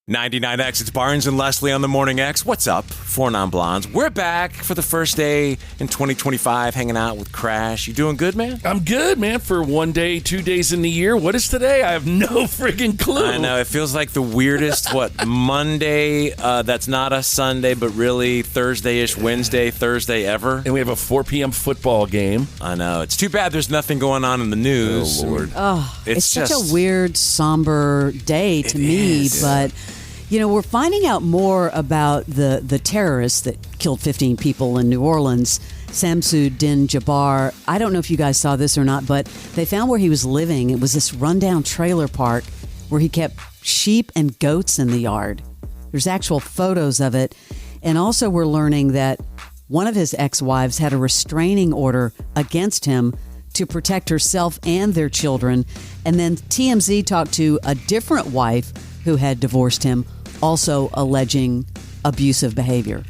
99X, it's Barnes and Leslie on the Morning X. What's up, Four Non-Blondes? We're back for the first day in 2025, hanging out with Crash. You doing good, man? I'm good, man, for 1 day, 2 days in the year. What is today? I have no friggin' clue. I know, it feels like the weirdest, Monday, that's not a Sunday, but really Thursday-ish, Wednesday, Thursday ever. And we have a 4 p.m. football game. I know. It's too bad there's nothing going on in the news. Oh, Lord. Oh, it's such a weird, somber day to me, but... You know, we're finding out more about the terrorists that killed 15 people in New Orleans, Samsudin Jabbar. I don't know if you guys saw this or not, but they found where he was living. It was this rundown trailer park where he kept sheep and goats in the yard. There's actual photos of it. And also we're learning that one of his ex-wives had a restraining order against him to protect herself and their children. And then TMZ talked to a different wife who had divorced him, also alleging abusive behavior.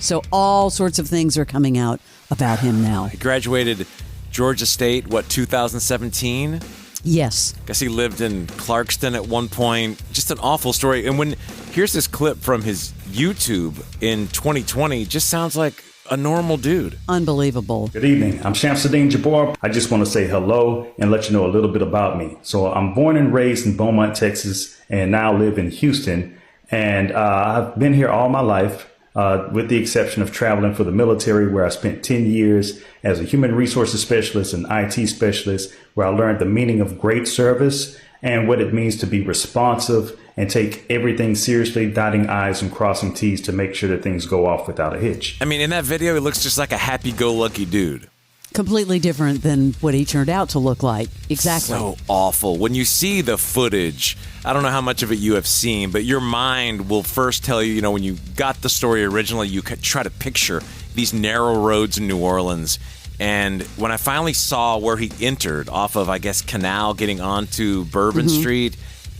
So all sorts of things are coming out about him now. He graduated Georgia State, 2017? Yes. Guess he lived in Clarkston at one point. Just an awful story. And here's this clip from his YouTube in 2020. Just sounds like a normal dude. Unbelievable. Good evening. I'm Samsudin Jabbar. I just want to say hello and let you know a little bit about me. So I'm born and raised in Beaumont, Texas, and now live in Houston. And I've been here all my life, with the exception of traveling for the military, where I spent 10 years as a human resources specialist and IT specialist, where I learned the meaning of great service and what it means to be responsive and take everything seriously, dotting I's and crossing T's to make sure that things go off without a hitch. I mean, in that video, he looks just like a happy-go-lucky dude. Completely different than what he turned out to look like. Exactly. So awful. When you see the footage, I don't know how much of it you have seen, but your mind will first tell you, when you got the story originally, you could try to picture these narrow roads in New Orleans. And when I finally saw where he entered off of, I guess, Canal, getting onto Bourbon Street,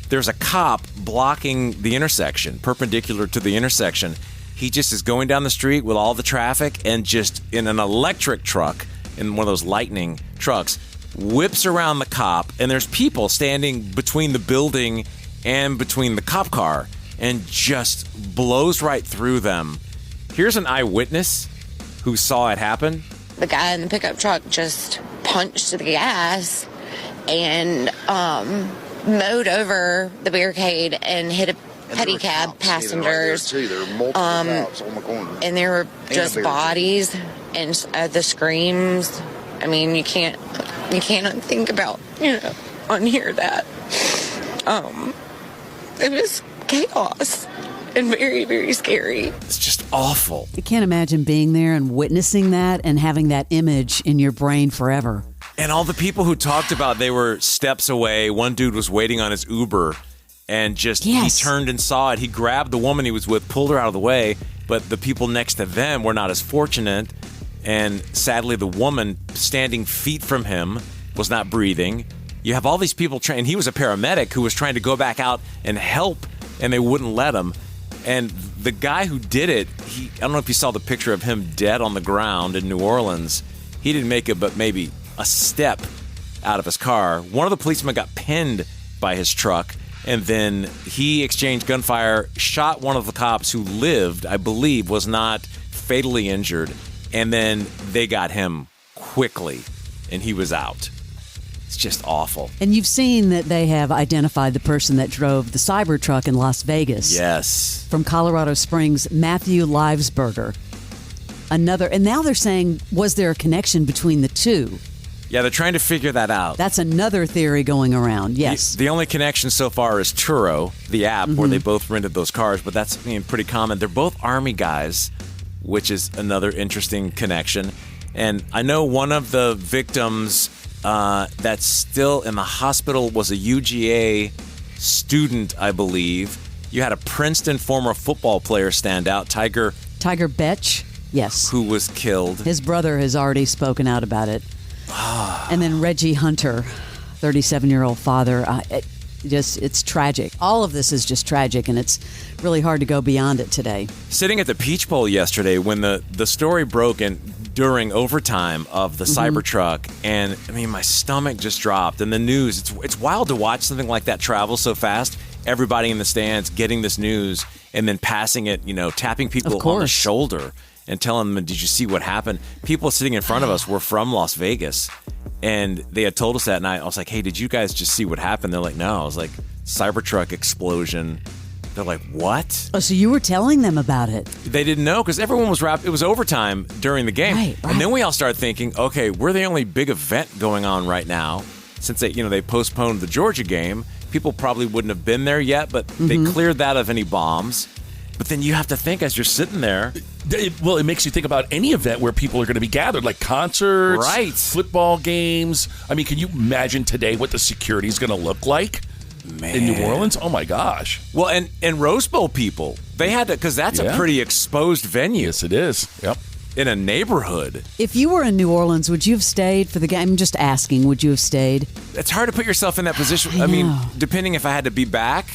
there's a cop blocking the intersection, perpendicular to the intersection. He just is going down the street with all the traffic and just in an electric truck, in one of those lightning trucks, whips around the cop, and there's people standing between the building and between the cop car and just blows right through them. Here's an eyewitness who saw it happen. The guy in the pickup truck just punched the gas and mowed over the barricade and hit a pedicab passengers. Right there, there were multiple cops on the corner. And there were just bodies and the screams. I mean, you can't think about, unhear that. It was chaos and very, very scary. It's just awful. I can't imagine being there and witnessing that and having that image in your brain forever. And all the people who talked about they were steps away. One dude was waiting on his Uber and just he turned and saw it. He grabbed the woman he was with, pulled her out of the way, but the people next to them were not as fortunate. And sadly, the woman standing feet from him was not breathing. You have all these people and he was a paramedic who was trying to go back out and help, and they wouldn't let him. And the guy who did it, I don't know if you saw the picture of him dead on the ground in New Orleans. He didn't make it but maybe a step out of his car. One of the policemen got pinned by his truck, and then he exchanged gunfire, shot one of the cops who lived, I believe, was not fatally injured, and then they got him quickly, and he was out. It's just awful. And you've seen that they have identified the person that drove the cyber truck in Las Vegas. Yes. From Colorado Springs, Matthew Livesberger. And now they're saying, was there a connection between the two? Yeah, they're trying to figure that out. That's another theory going around, yes. The only connection so far is Turo, the app where they both rented those cars, but that's pretty common. They're both Army guys, which is another interesting connection. And I know one of the victims that's still in the hospital was a UGA student, I believe. You had a Princeton former football player stand out, Tiger Betch, yes. Who was killed. His brother has already spoken out about it. And then Reggie Hunter, 37-year-old father. It's tragic. All of this is just tragic, and it's really hard to go beyond it today. Sitting at the Peach Bowl yesterday when the story broke during overtime of the Cybertruck, and my stomach just dropped. And the news, it's wild to watch something like that travel so fast everybody in the stands getting this news and then passing it, tapping people on the shoulder and telling them, did you see what happened? People sitting in front of us were from Las Vegas, and they had told us that night. I was like, hey, did you guys just see what happened? They're like, no. I was like, Cybertruck explosion. They're like, what? Oh, so you were telling them about it. They didn't know because everyone was wrapped. It was overtime during the game. Right. And then we all started thinking, okay, we're the only big event going on right now. Since they postponed the Georgia game, people probably wouldn't have been there yet, but they cleared that of any bombs. But then you have to think as you're sitting there. It makes you think about any event where people are going to be gathered, like concerts, right, football games. I mean, can you imagine today what the security is going to look like? Man. In New Orleans? Oh, my gosh. Well, and Rose Bowl people, they had to, because that's a pretty exposed venue. Yes, it is. Yep. In a neighborhood. If you were in New Orleans, would you have stayed for the game? I'm just asking, would you have stayed? It's hard to put yourself in that position. I mean, depending if I had to be back.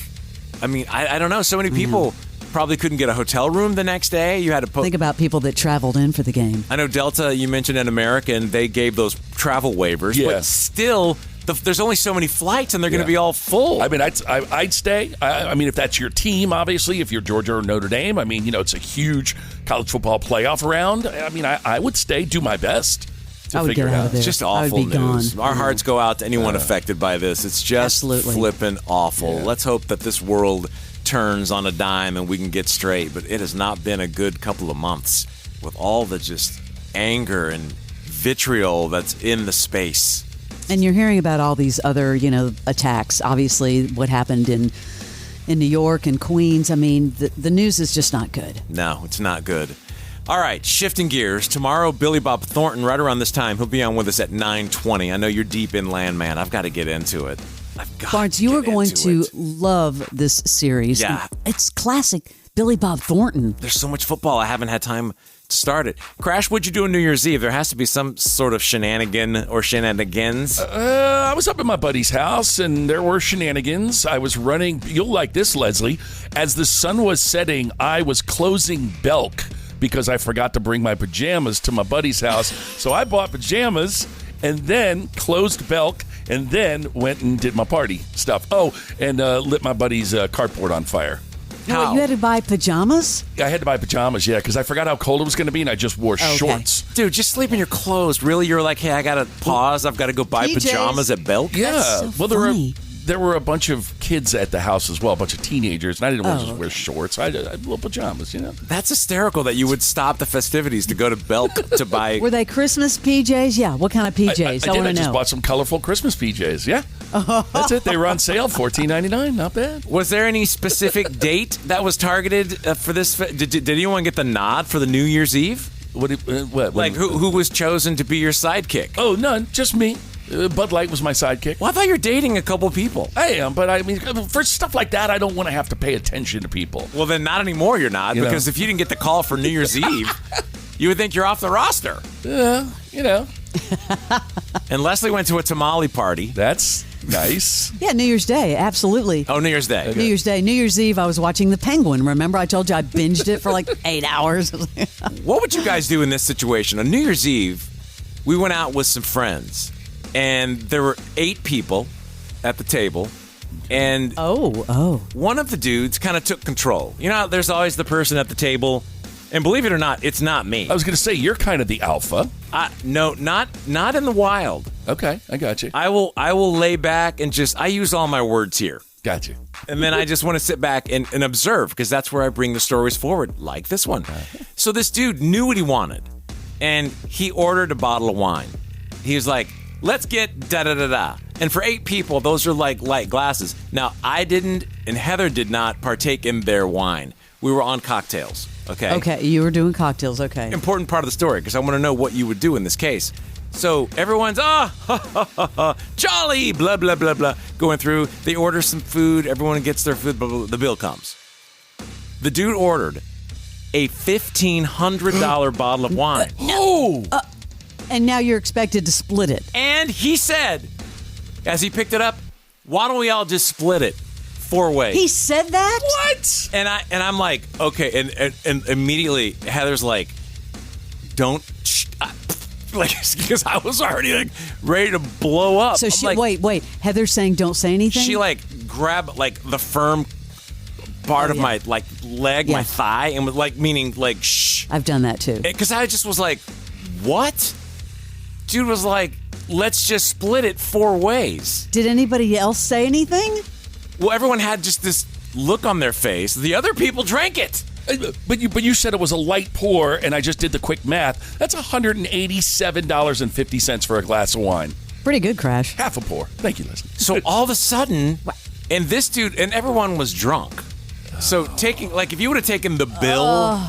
I mean, I don't know. So many people probably couldn't get a hotel room the next day. You had to think about people that traveled in for the game. I know Delta, you mentioned an American, they gave those travel waivers, but still, there's only so many flights, and they're going to be all full. I mean, I'd stay. I mean, if that's your team, obviously, if you're Georgia or Notre Dame, I mean, it's a huge college football playoff round. I mean, I would stay, do my best to figure it out. It's just awful news. Our hearts go out to anyone affected by this. It's just flipping awful. Yeah. Let's hope that this world turns on a dime and we can get straight, but it has not been a good couple of months with all the just anger and vitriol that's in the space. And you're hearing about all these other, attacks. Obviously, what happened in New York and Queens. I mean, the news is just not good. No, it's not good. All right, shifting gears. Tomorrow, Billy Bob Thornton, right around this time, he'll be on with us at 9:20. I know you're deep in Landman. I've got to get into it. Barnes, you are going to love this series. Yeah. It's classic Billy Bob Thornton. There's so much football. I haven't had time to start it. Crash, what'd you do on New Year's Eve? There has to be some sort of shenanigan or shenanigans. I was up at my buddy's house, and there were shenanigans. I was running. You'll like this, Leslie. As the sun was setting, I was closing Belk because I forgot to bring my pajamas to my buddy's house. So I bought pajamas and then closed Belk and then went and did my party stuff. Oh, and lit my buddy's carport on fire. No, you had to buy pajamas? I had to buy pajamas, yeah, because I forgot how cold it was going to be, and I just wore shorts. Dude, just sleep in your clothes. Really? You're like, hey, I got to pause. I've got to go buy pajamas at Belk? Yeah. That's so funny. There were a bunch of kids at the house as well, a bunch of teenagers, and I didn't want to just wear shorts. I had little pajamas, That's hysterical that you would stop the festivities to go to Belk to buy. Were they Christmas PJs? Yeah. What kind of PJs? I just bought some colorful Christmas PJs, yeah. That's it. They were on sale, $14.99. Not bad. Was there any specific date that was targeted for this? Did anyone get the nod for the New Year's Eve? What? Who was chosen to be your sidekick? Oh, none. Just me. Bud Light was my sidekick. Well, I thought you were dating a couple people. I am, but I mean, for stuff like that, I don't want to have to pay attention to people. Well, then not anymore you're not, because if you didn't get the call for New Year's Eve, you would think you're off the roster. And Leslie went to a tamale party. That's nice. Yeah, New Year's Day, absolutely. Oh, New Year's Day. Okay. New Year's Day. New Year's Eve, I was watching The Penguin. Remember, I told you I binged it for like 8 hours. What would you guys do in this situation? On New Year's Eve, we went out with some friends, and there were 8 people at the table. And one of the dudes kind of took control. You know, there's always the person at the table, and believe it or not, it's not me. I was going to say, you're kind of the alpha. No, not in the wild. Okay, I got you. I will lay back and I use all my words here. Got you. And then I just want to sit back and observe, because that's where I bring the stories forward, like this one. So this dude knew what he wanted, and he ordered a bottle of wine. He was like, let's get da-da-da-da. And for 8 people, those are like light glasses. Now, I didn't, and Heather did not partake in their wine. We were on cocktails, okay? Okay, you were doing cocktails, okay. Important part of the story, because I want to know what you would do in this case. So everyone's, jolly, blah, blah, blah, blah, going through. They order some food. Everyone gets their food, blah, blah, blah. The bill comes. The dude ordered a $1,500 bottle of wine. And now you're expected to split it. And he said, as he picked it up, why don't we all just split it 4 ways? He said that? What? And I'm like, okay. And immediately Heather's like, don't. because I was already like ready to blow up. So wait. Heather's saying don't say anything? She like grabbed like the firm part of my like leg, my thigh, and was like meaning like shh. I've done that too. Because I just was like, what? Dude was like, let's just split it 4 ways. Did anybody else say anything? Well, everyone had just this look on their face. The other people drank it. But you said it was a light pour, and I just did the quick math. That's $187.50 for a glass of wine. Pretty good, Crash. Half a pour. Thank you, Leslie. So all of a sudden, and this dude, and everyone was drunk. So taking, like, if you would have taken the bill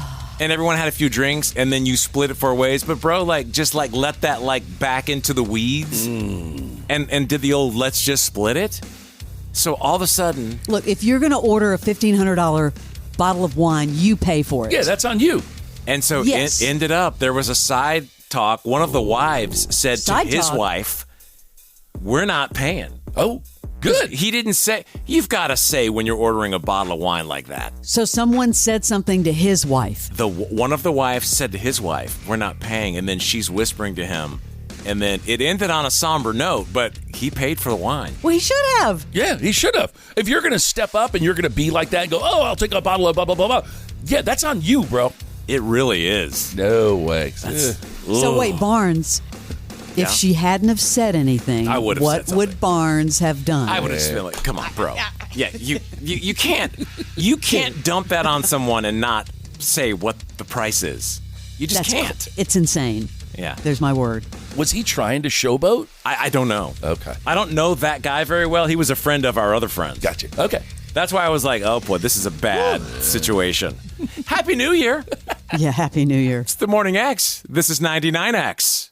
and everyone had a few drinks and then you split it 4 ways, but bro, like, just like let that like back into the weeds and did the old let's just split it. So all of a sudden, look, if you're going to order a $1,500 bottle of wine, you pay for it. Yeah, that's on you. And so it ended up, there was a side talk. One of the wives said to his wife, we're not paying. Oh, good. He didn't say, you've got to say when you're ordering a bottle of wine like that. So someone said something to his wife. One of the wives said to his wife, we're not paying. And then she's whispering to him. And then it ended on a somber note, but he paid for the wine. Well, he should have. Yeah, he should have. If you're going to step up and you're going to be like that and go, oh, I'll take a bottle of blah, blah, blah, blah. Yeah, that's on you, bro. It really is. No way. So wait, Barnes, if she hadn't have said anything, I would have what said would Barnes have done? I would have said, like, come on, bro. Yeah, you can't dump that on someone and not say what the price is. You just can't. It's insane. Yeah. There's my word. Was he trying to showboat? I don't know. Okay. I don't know that guy very well. He was a friend of our other friends. Gotcha. Okay. That's why I was like, oh, boy, this is a bad situation. Happy New Year. Yeah, Happy New Year. It's the Morning X. This is 99X.